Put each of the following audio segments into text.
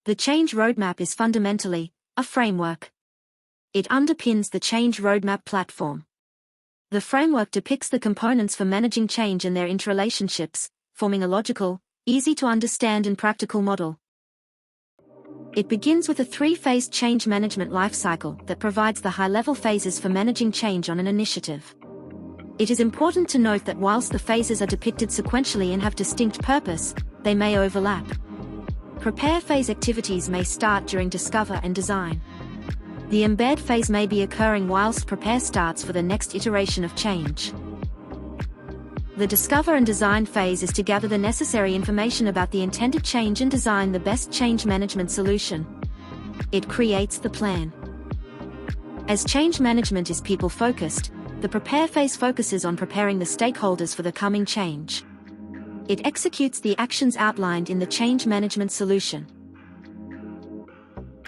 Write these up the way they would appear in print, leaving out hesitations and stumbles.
The change roadmap is fundamentally a framework. It underpins the change roadmap platform. The framework depicts the components for managing change and their interrelationships, forming a logical, easy-to-understand and practical model. It begins with a three-phased change management lifecycle that provides the high-level phases for managing change on an initiative. It is important to note that whilst the phases are depicted sequentially and have distinct purpose, they may overlap. Prepare phase activities may start during discover and design. The embed phase may be occurring whilst prepare starts for the next iteration of change. The discover and design phase is to gather the necessary information about the intended change and design the best change management solution. It creates the plan. As change management is people-focused, the prepare phase focuses on preparing the stakeholders for the coming change. It executes the actions outlined in the change management solution.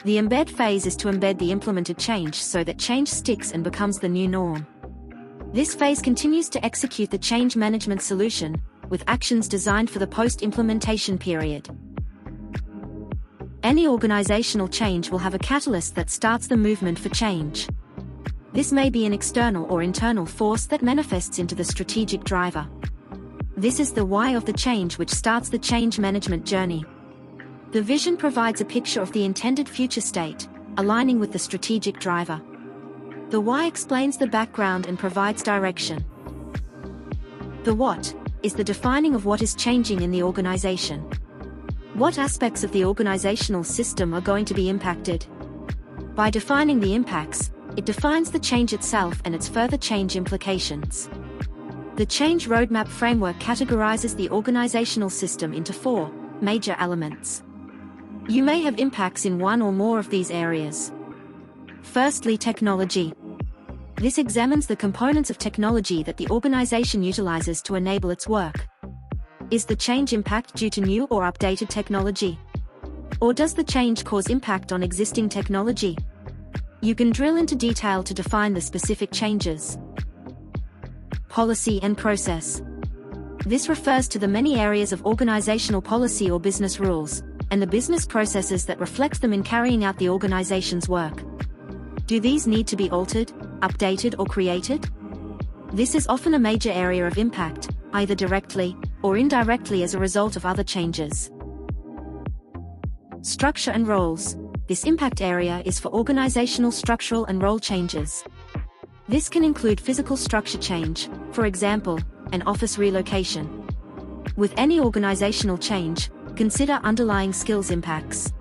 The embed phase is to embed the implemented change so that change sticks and becomes the new norm. This phase continues to execute the change management solution, with actions designed for the post-implementation period. Any organizational change will have a catalyst that starts the movement for change. This may be an external or internal force that manifests into the strategic driver. This is the why of the change which starts the change management journey. The vision provides a picture of the intended future state, aligning with the strategic driver. The why explains the background and provides direction. The what is the defining of what is changing in the organization. What aspects of the organizational system are going to be impacted? By defining the impacts, it defines the change itself and its further change implications. The change roadmap framework categorizes the organizational system into 4 major elements. You may have impacts in one or more of these areas. Firstly, technology. This examines the components of technology that the organization utilizes to enable its work. Is the change impact due to new or updated technology? Or does the change cause impact on existing technology? You can drill into detail to define the specific changes. Policy and process. This refers to the many areas of organizational policy or business rules, and the business processes that reflect them in carrying out the organization's work. Do these need to be altered, updated or created? This is often a major area of impact, either directly or indirectly as a result of other changes. Structure and roles. This impact area is for organizational structural and role changes. This can include physical structure change, for example, an office relocation. With any organizational change, consider underlying skills impacts.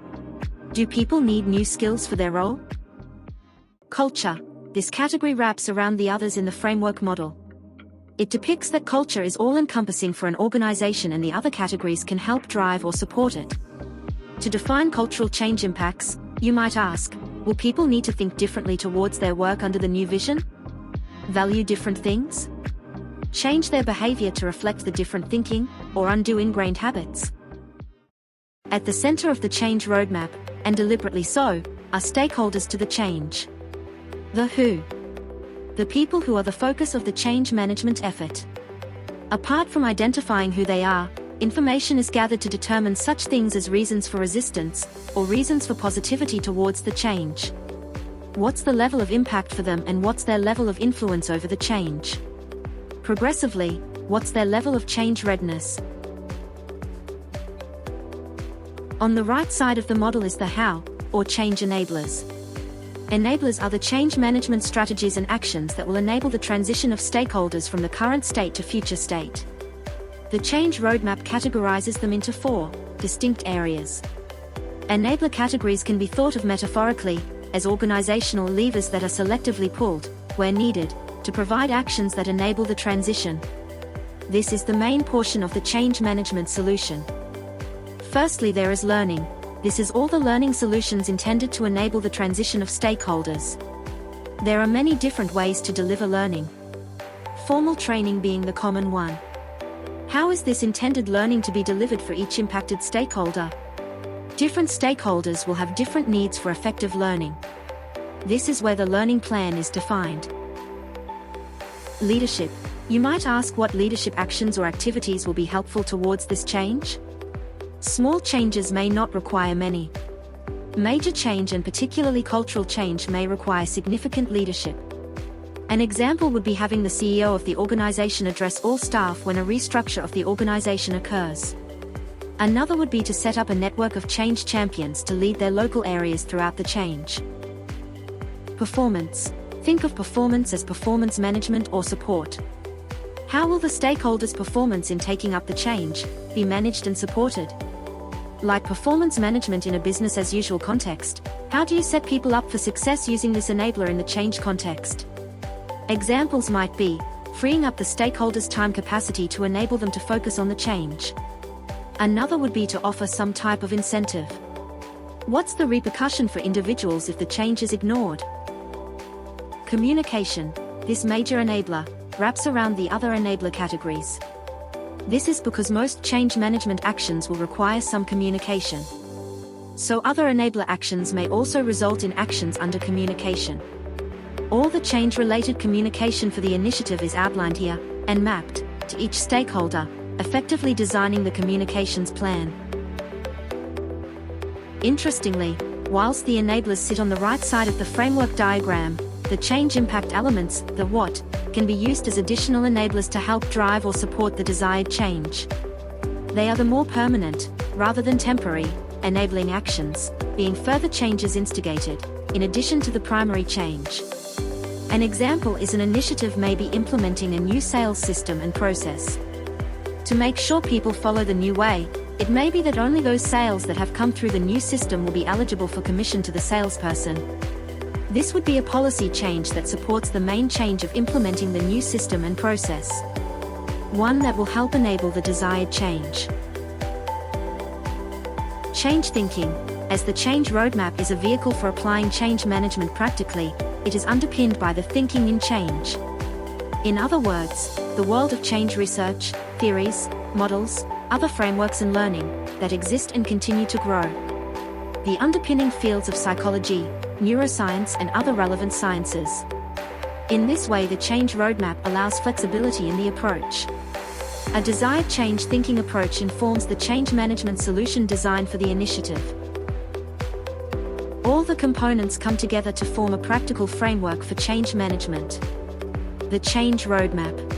Do people need new skills for their role? Culture. This category wraps around the others in the framework model. It depicts that culture is all-encompassing for an organization and the other categories can help drive or support it. To define cultural change impacts, you might ask, will people need to think differently towards their work under the new vision? Value different things? Change their behavior to reflect the different thinking, or undo ingrained habits? At the center of the change roadmap, and deliberately so, are stakeholders to the change. The who. The people who are the focus of the change management effort. Apart from identifying who they are, information is gathered to determine such things as reasons for resistance, or reasons for positivity towards the change. What's the level of impact for them and what's their level of influence over the change? Progressively, what's their level of change readiness? On the right side of the model is the how, or change enablers. Enablers are the change management strategies and actions that will enable the transition of stakeholders from the current state to future state. The change roadmap categorizes them into 4 distinct areas. Enabler categories can be thought of metaphorically as organizational levers that are selectively pulled, where needed, to provide actions that enable the transition. This is the main portion of the change management solution. Firstly, there is learning. This is all the learning solutions intended to enable the transition of stakeholders. There are many different ways to deliver learning. Formal training being the common one. How is this intended learning to be delivered for each impacted stakeholder? Different stakeholders will have different needs for effective learning. This is where the learning plan is defined. Leadership. You might ask what leadership actions or activities will be helpful towards this change? Small changes may not require many. Major change and particularly cultural change may require significant leadership. An example would be having the CEO of the organization address all staff when a restructure of the organization occurs. Another would be to set up a network of change champions to lead their local areas throughout the change. Performance. Think of performance as performance management or support. How will the stakeholders' performance in taking up the change be managed and supported? Like performance management in a business-as-usual context, how do you set people up for success using this enabler in the change context? Examples might be freeing up the stakeholders' time capacity to enable them to focus on the change. Another would be to offer some type of incentive. What's the repercussion for individuals if the change is ignored? Communication. This major enabler wraps around the other enabler categories. This is because most change management actions will require some communication. So other enabler actions may also result in actions under communication. All the change-related communication for the initiative is outlined here and mapped to each stakeholder, effectively designing the communications plan. Interestingly, whilst the enablers sit on the right side of the framework diagram, the change impact elements, the what, can be used as additional enablers to help drive or support the desired change. They are the more permanent, rather than temporary, enabling actions, being further changes instigated, in addition to the primary change. An example is an initiative may be implementing a new sales system and process. To make sure people follow the new way, it may be that only those sales that have come through the new system will be eligible for commission to the salesperson. This would be a policy change that supports the main change of implementing the new system and process. One that will help enable the desired change. Change thinking. As the change roadmap is a vehicle for applying change management practically, it is underpinned by the thinking in change. In other words, the world of change research, theories, models, other frameworks and learning that exist and continue to grow. The underpinning fields of psychology, neuroscience and other relevant sciences. In this way, the change roadmap allows flexibility in the approach. A desired change thinking approach informs the change management solution design for the initiative. All the components come together to form a practical framework for change management. The change roadmap.